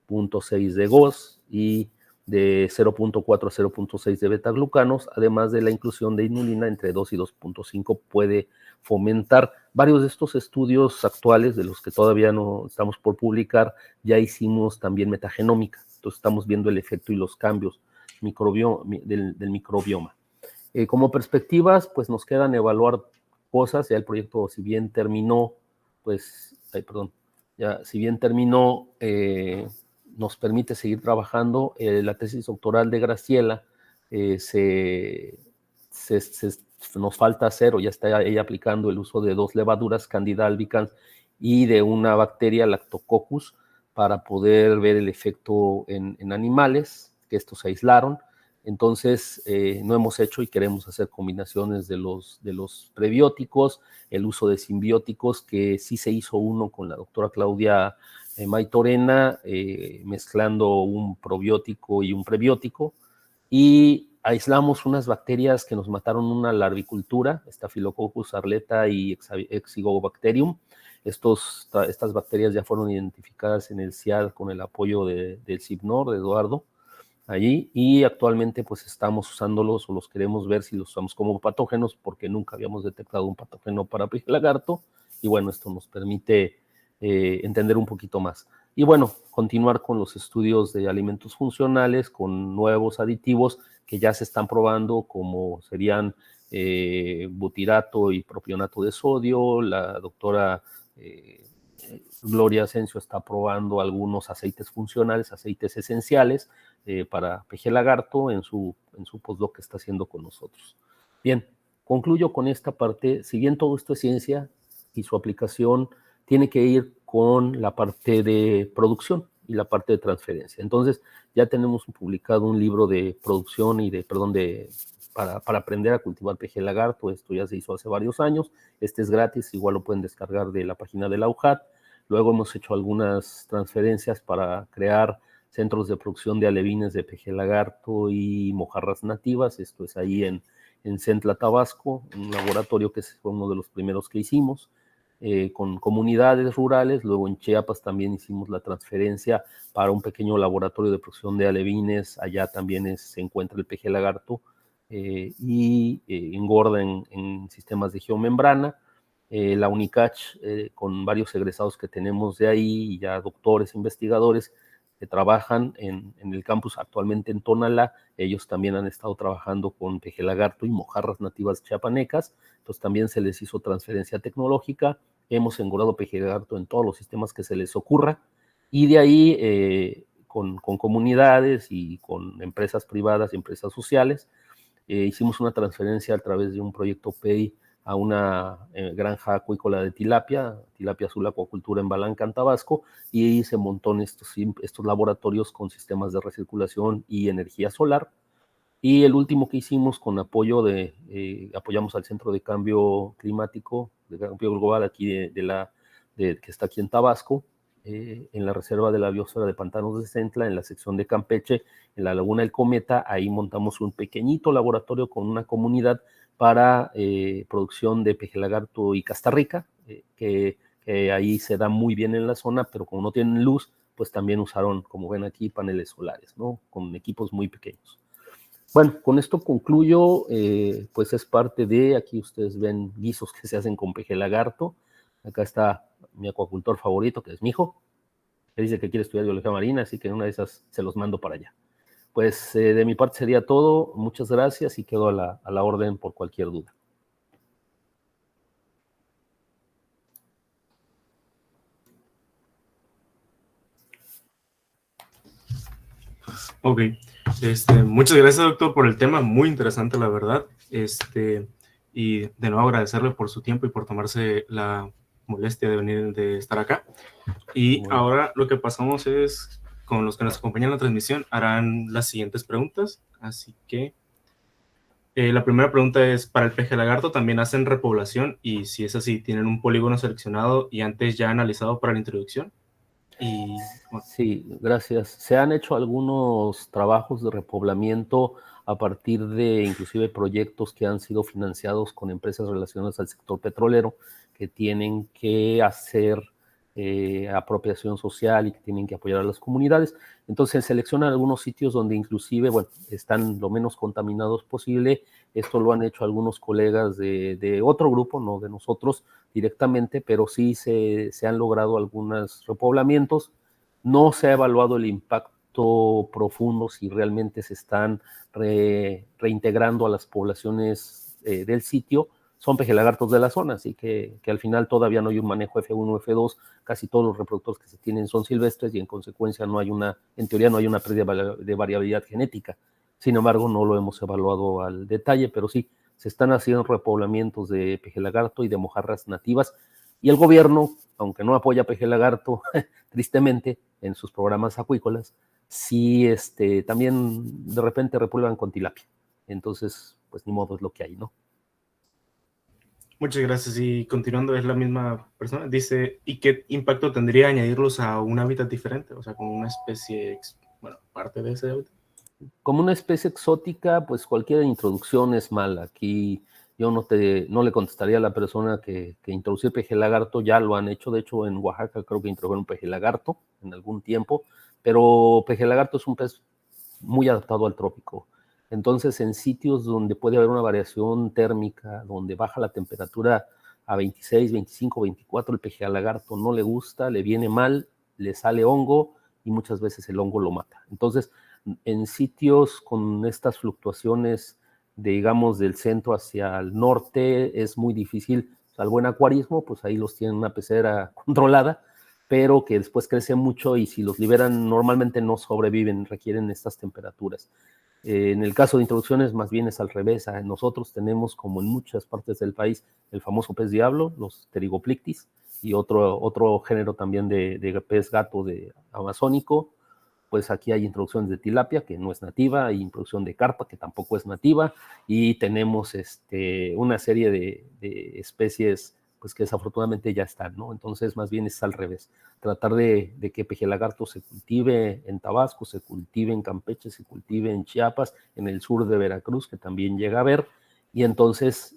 0.6 de GOS y de 0.4 a 0.6 de betaglucanos, además de la inclusión de inulina entre 2 y 2.5 puede fomentar. Varios de estos estudios actuales, de los que todavía no estamos por publicar, ya hicimos también metagenómica, entonces estamos viendo el efecto y los cambios del microbioma. Como perspectivas, pues nos quedan evaluar cosas, ya el proyecto, si bien terminó, nos permite seguir trabajando. La tesis doctoral de Graciela nos falta hacer, o ya está ella aplicando el uso de 2 levaduras, Candida albicans, y de una bacteria, Lactococcus, para poder ver el efecto en animales, que estos se aislaron. Entonces, no hemos hecho y queremos hacer combinaciones de los prebióticos, el uso de simbióticos, que sí se hizo uno con la doctora Claudia Maytorena, mezclando un probiótico y un prebiótico, y aislamos unas bacterias que nos mataron una larvicultura, Staphylococcus arleta y Exigobacterium. Estas bacterias ya fueron identificadas en el CIAD con el apoyo del CIPNOR, de Eduardo, allí, y actualmente pues estamos usándolos, o los queremos ver si los usamos como patógenos, porque nunca habíamos detectado un patógeno para pez lagarto, y bueno, esto nos permite entender un poquito más. Y bueno, continuar con los estudios de alimentos funcionales, con nuevos aditivos que ya se están probando, como serían butirato y propionato de sodio. La doctora Gloria Asensio está probando algunos aceites funcionales, aceites esenciales para peje lagarto en su postdoc que está haciendo con nosotros. Bien, concluyo con esta parte. Si bien todo esto es ciencia y su aplicación tiene que ir con la parte de producción y la parte de transferencia. Entonces, ya tenemos publicado un libro de producción y para aprender a cultivar peje lagarto. Esto ya se hizo hace varios años. Este es gratis, igual lo pueden descargar de la página de la UJAT. Luego hemos hecho algunas transferencias para crear centros de producción de alevines de peje lagarto y mojarras nativas. Esto es ahí en Centla, Tabasco, un laboratorio que fue uno de los primeros que hicimos, con comunidades rurales. Luego en Chiapas también hicimos la transferencia para un pequeño laboratorio de producción de alevines. Allá también se encuentra el peje lagarto y engorda en sistemas de geomembrana. La UNICACH, con varios egresados que tenemos de ahí, y ya doctores, investigadores que trabajan en el campus actualmente en Tonalá, ellos también han estado trabajando con peje lagarto y mojarras nativas chiapanecas. Entonces también se les hizo transferencia tecnológica. Hemos engordado peje lagarto en todos los sistemas que se les ocurra, y de ahí con comunidades y con empresas privadas y empresas sociales hicimos una transferencia a través de un proyecto PEI a una granja acuícola de tilapia azul acuacultura en Balancán, Tabasco, y ahí se montó estos laboratorios con sistemas de recirculación y energía solar. Y el último que hicimos con apoyamos al Centro de Cambio Climático, de Cambio Global, aquí que está aquí en Tabasco, en la Reserva de la Biosfera de Pantanos de Centla, en la sección de Campeche, en la Laguna del Cometa. Ahí montamos un pequeñito laboratorio con una comunidad para producción de peje lagarto y castarrica, que ahí se da muy bien en la zona, pero como no tienen luz, pues también usaron, como ven aquí, paneles solares, ¿no? Con equipos muy pequeños. Bueno, con esto concluyo, pues es parte de, aquí ustedes ven guisos que se hacen con peje lagarto. Acá está mi acuacultor favorito, que es mi hijo, que dice que quiere estudiar biología marina, así que en una de esas se los mando para allá. Pues de mi parte sería todo. Muchas gracias y quedo a la orden por cualquier duda. Ok, muchas gracias, doctor, por el tema, muy interesante, la verdad. Y de nuevo agradecerle por su tiempo y por tomarse la molestia de venir, de estar acá. Y bueno, ahora lo que pasamos es, con los que nos acompañan en la transmisión, harán las siguientes preguntas. Así que la primera pregunta es, ¿para el peje lagarto también hacen repoblación? Y si es así, ¿tienen un polígono seleccionado y antes ya analizado para la introducción? Y, bueno. Sí, gracias. Se han hecho algunos trabajos de repoblamiento a partir de inclusive proyectos que han sido financiados con empresas relacionadas al sector petrolero, que tienen que hacer apropiación social y que tienen que apoyar a las comunidades. Entonces seleccionan algunos sitios donde inclusive, bueno, están lo menos contaminados posible. Esto lo han hecho algunos colegas de otro grupo, no de nosotros directamente, pero sí se han logrado algunos repoblamientos. No se ha evaluado el impacto profundo si realmente se están reintegrando a las poblaciones del sitio. Son pejelagartos de la zona, así que al final todavía no hay un manejo F1, F2, casi todos los reproductores que se tienen son silvestres y en consecuencia no hay en teoría no hay una pérdida de variabilidad genética. Sin embargo, no lo hemos evaluado al detalle, pero sí, se están haciendo repoblamientos de pejelagarto y de mojarras nativas, y el gobierno, aunque no apoya pejelagarto, tristemente, en sus programas acuícolas, sí también de repente reprueban con tilapia. Entonces, pues ni modo, es lo que hay, ¿no? Muchas gracias. Y continuando, es la misma persona. Dice, ¿y qué impacto tendría añadirlos a un hábitat diferente? O sea, como una especie, bueno, parte de ese hábitat. Como una especie exótica, pues cualquier introducción es mala. Aquí yo no le contestaría a la persona que introducir pejelagarto, ya lo han hecho. De hecho, en Oaxaca creo que introdujeron pejelagarto en algún tiempo, pero pejelagarto es un pez muy adaptado al trópico. Entonces, en sitios donde puede haber una variación térmica, donde baja la temperatura a 26, 25, 24, el pejelagarto no le gusta, le viene mal, le sale hongo y muchas veces el hongo lo mata. Entonces, en sitios con estas fluctuaciones, digamos, del centro hacia el norte, es muy difícil, salvo en acuarismo, pues ahí los tienen una pecera controlada, pero que después crece mucho y si los liberan normalmente no sobreviven, requieren estas temperaturas. En el caso de introducciones, más bien es al revés. Nosotros tenemos, como en muchas partes del país, el famoso pez diablo, los Pterygoplictis, y otro género también de pez gato amazónico. Pues aquí hay introducciones de tilapia, que no es nativa, hay introducción de carpa, que tampoco es nativa, y tenemos una serie de especies pues que desafortunadamente ya están, ¿no? Entonces, más bien es al revés. Tratar de que pejelagarto se cultive en Tabasco, se cultive en Campeche, se cultive en Chiapas, en el sur de Veracruz, que también llega a haber, y entonces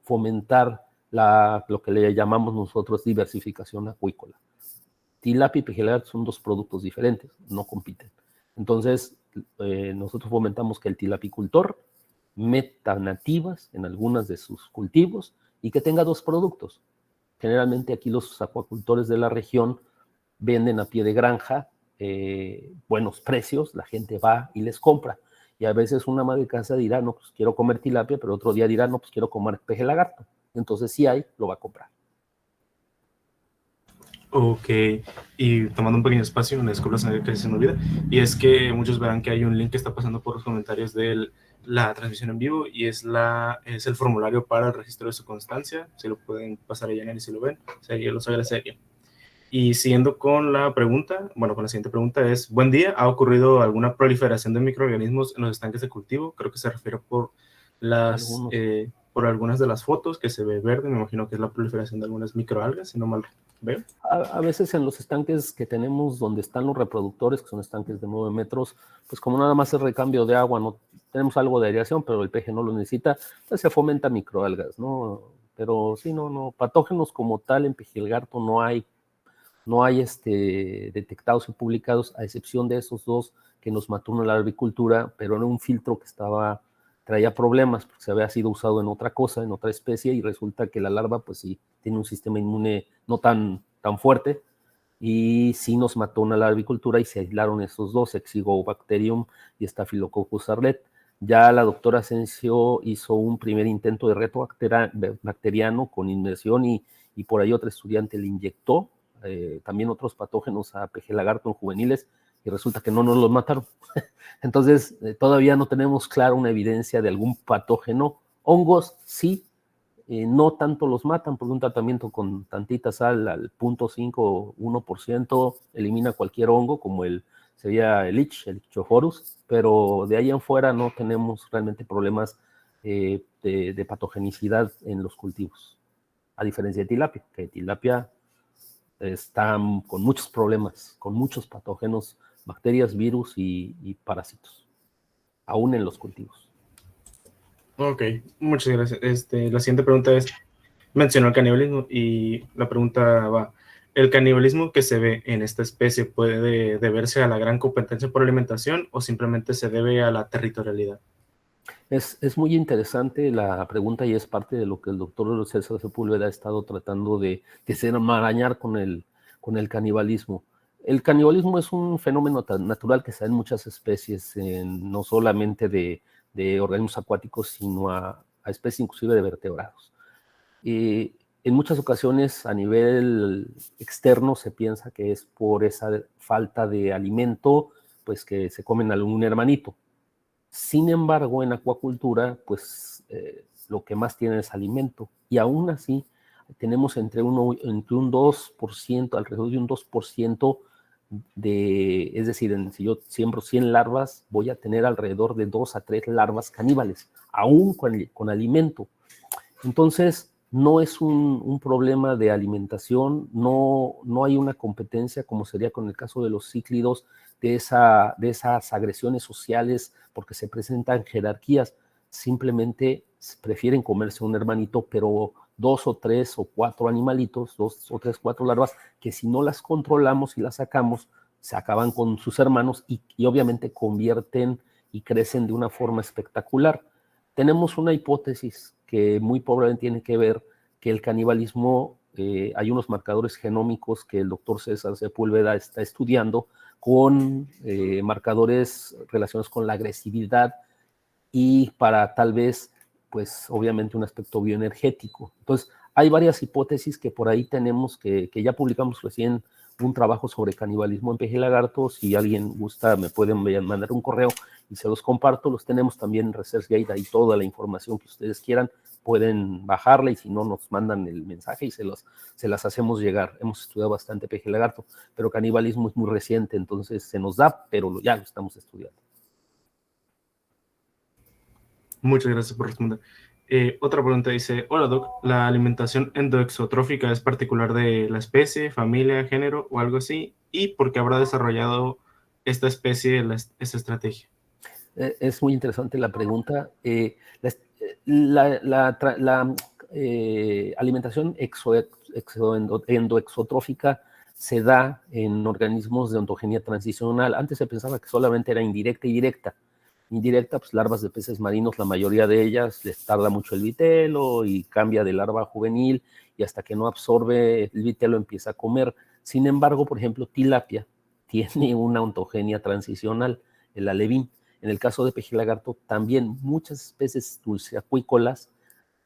fomentar lo que le llamamos nosotros diversificación acuícola. Tilapia y pejelagarto son dos productos diferentes, no compiten. Entonces, nosotros fomentamos que el tilapicultor meta nativas en algunas de sus cultivos y que tenga dos productos. Generalmente aquí los acuacultores de la región venden a pie de granja buenos precios, la gente va y les compra. Y a veces una ama de casa dirá, no, pues quiero comer tilapia, pero otro día dirá, no, pues quiero comer pejelagarto. Entonces, si hay, lo va a comprar. Ok, y tomando un pequeño espacio, una disculpa que se me olvida, y es que muchos verán que hay un link que está pasando por los comentarios de la transmisión en vivo, y es el formulario para el registro de su constancia. Se lo pueden pasar a llenar y si lo ven, los agradecería. Y siguiendo con la pregunta, bueno, con la siguiente pregunta es, buen día, ¿ha ocurrido alguna proliferación de microorganismos en los estanques de cultivo? Creo que se refiere por algunas de las fotos que se ve verde, me imagino que es la proliferación de algunas microalgas, si no mal veo. A veces en los estanques que tenemos donde están los reproductores, que son estanques de 9 metros, pues como nada más es recambio de agua, no tenemos algo de aireación, pero el peje no lo necesita, pues se fomenta microalgas, ¿no? Pero sí, no, patógenos como tal en pejelagarto no hay detectados y publicados, a excepción de esos dos que nos mató en la larvicultura, pero era un filtro que traía problemas porque se había sido usado en otra cosa, en otra especie, y resulta que la larva pues sí tiene un sistema inmune no tan fuerte, y sí nos mató una larvicultura y se aislaron esos dos, Exigobacterium y Staphylococcus aureus. Ya la doctora Asensio hizo un primer intento de reto bacteriano con inmersión y por ahí otra estudiante le inyectó también otros patógenos a pejelagarto en juveniles y resulta que no nos los mataron. Entonces, todavía no tenemos clara una evidencia de algún patógeno. Hongos, sí, no tanto los matan porque un tratamiento con tantita sal al 0.5 o 1% elimina cualquier hongo, como sería el Ichthyophorus, pero de ahí en fuera no tenemos realmente problemas de patogenicidad en los cultivos, a diferencia de tilapia, que tilapia están con muchos problemas, con muchos patógenos, bacterias, virus y parásitos, aún en los cultivos. Ok, muchas gracias. La siguiente pregunta es, mencionó el canibalismo y la pregunta va, ¿El canibalismo que se ve en esta especie puede deberse a la gran competencia por alimentación o simplemente se debe a la territorialidad? Es muy interesante la pregunta y es parte de lo que el doctor César Sepúlveda ha estado tratando de desenmarañar con el canibalismo. El canibalismo es un fenómeno natural que se da en muchas especies, no solamente de organismos acuáticos, sino a especies inclusive de vertebrados. En muchas ocasiones a nivel externo se piensa que es por esa falta de alimento, pues que se comen algún hermanito. Sin embargo, en acuacultura, pues lo que más tienen es alimento. Y aún así, tenemos entre un 2%, alrededor de un 2% es decir, si yo siembro 100 larvas, voy a tener alrededor de 2 a 3 larvas caníbales, aún con alimento. Entonces, no es un problema de alimentación, no hay una competencia como sería con el caso de los cíclidos, de esas agresiones sociales, porque se presentan jerarquías, simplemente prefieren comerse un hermanito, pero 2 o 3 o 4 animalitos, 2 o 3, 4 larvas, que si no las controlamos y las sacamos, se acaban con sus hermanos y obviamente convierten y crecen de una forma espectacular. Tenemos una hipótesis que muy probablemente tiene que ver que el canibalismo, hay unos marcadores genómicos que el doctor César Sepúlveda está estudiando con marcadores relacionados con la agresividad y para tal vez, pues obviamente un aspecto bioenergético. Entonces, hay varias hipótesis que por ahí tenemos, que ya publicamos recién un trabajo sobre canibalismo en peje lagarto. Si alguien gusta, me pueden mandar un correo y se los comparto. Los tenemos también en ResearchGate, ahí toda la información que ustedes quieran pueden bajarla y si no nos mandan el mensaje y se las hacemos llegar. Hemos estudiado bastante peje lagarto, pero canibalismo es muy reciente, entonces se nos da, pero ya lo estamos estudiando. Muchas gracias por responder. Otra pregunta dice, hola Doc, ¿la alimentación endoexotrófica es particular de la especie, familia, género o algo así? ¿Y por qué habrá desarrollado esta especie esta estrategia? Es muy interesante la pregunta. La alimentación endoexotrófica se da en organismos de ontogenia transicional. Antes se pensaba que solamente era indirecta y directa. Indirecta, pues larvas de peces marinos, la mayoría de ellas les tarda mucho el vitelo y cambia de larva a juvenil y hasta que no absorbe el vitelo empieza a comer. Sin embargo, por ejemplo, tilapia tiene una ontogenia transicional, el alevín. En el caso de peje lagarto, también muchas especies dulceacuícolas,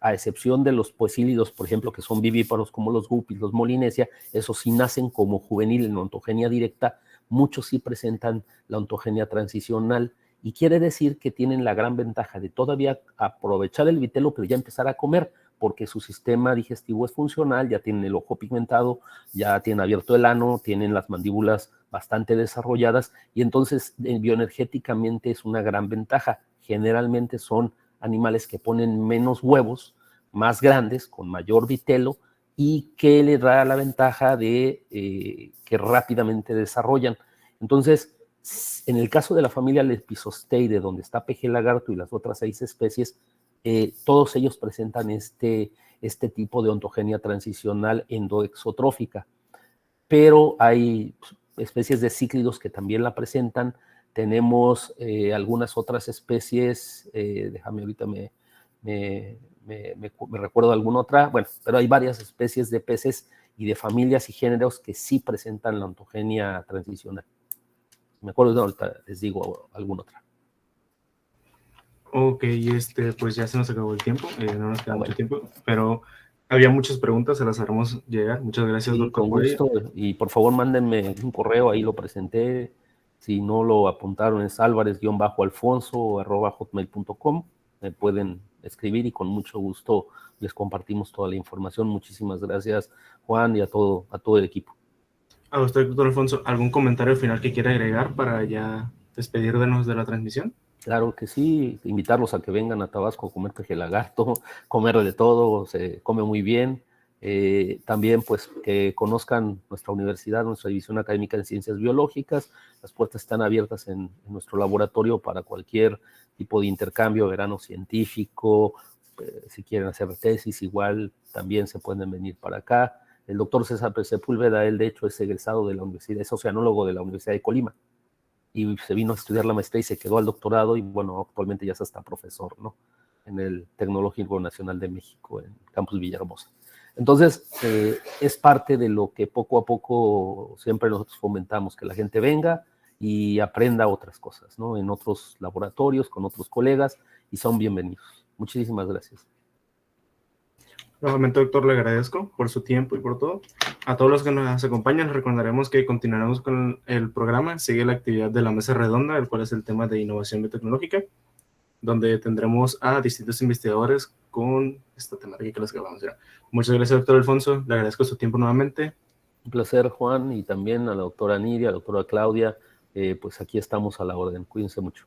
a excepción de los poecílidos, por ejemplo, que son vivíparos como los guppies, los molinesia, esos sí nacen como juvenil en ontogenia directa, muchos sí presentan la ontogenia transicional y quiere decir que tienen la gran ventaja de todavía aprovechar el vitelo, pero ya empezar a comer, porque su sistema digestivo es funcional, ya tienen el ojo pigmentado, ya tienen abierto el ano, tienen las mandíbulas bastante desarrolladas y entonces bioenergéticamente es una gran ventaja. Generalmente son animales que ponen menos huevos, más grandes, con mayor vitelo y que le da la ventaja de que rápidamente desarrollan. Entonces, en el caso de la familia Lepisosteidae, donde está peje lagarto y las otras 6 especies, todos ellos presentan este tipo de ontogenia transicional endoexotrófica. Pero hay especies de cíclidos que también la presentan. Tenemos algunas otras especies, déjame ahorita me recuerdo alguna otra, bueno, pero hay varias especies de peces y de familias y géneros que sí presentan la ontogenia transicional. Me acuerdo, ahorita les digo alguna otra. Ok, pues ya se nos acabó el tiempo, no nos queda mucho tiempo, pero había muchas preguntas, se las haremos llegar. Muchas gracias, Sí, doctor. con gusto, y por favor mándenme un correo, ahí lo presenté. Si no lo apuntaron es alvarez-alfonso@hotmail.com. Me pueden escribir y con mucho gusto les compartimos toda la información. Muchísimas gracias, Juan, y a todo el equipo. A usted, doctor Alfonso, ¿algún comentario final que quiera agregar para ya despedirnos de la transmisión? Claro que sí, invitarlos a que vengan a Tabasco a comer peje lagarto, comer de todo, se come muy bien. También pues que conozcan nuestra universidad, nuestra división académica de ciencias biológicas. Las puertas están abiertas en nuestro laboratorio para cualquier tipo de intercambio, verano científico, si quieren hacer tesis igual también se pueden venir para acá. El doctor César Sepúlveda, él de hecho es egresado de la universidad, es oceanólogo de la Universidad de Colima, y se vino a estudiar la maestría y se quedó al doctorado, y bueno, actualmente ya es hasta profesor, ¿no? En el Tecnológico Nacional de México, en Campus Villahermosa. Entonces, es parte de lo que poco a poco siempre nosotros fomentamos, que la gente venga y aprenda otras cosas, ¿no? En otros laboratorios, con otros colegas, y son bienvenidos. Muchísimas gracias. Nuevamente, doctor, le agradezco por su tiempo y por todo. A todos los que nos acompañan, les recordaremos que continuaremos con el programa. Sigue la actividad de la mesa redonda, el cual es el tema de innovación biotecnológica, donde tendremos a distintos investigadores con esta temática que les acabamos de decir. Muchas gracias, doctor Alfonso. Le agradezco su tiempo nuevamente. Un placer, Juan, y también a la doctora Nidia, a la doctora Claudia. Pues aquí estamos a la orden. Cuídense mucho.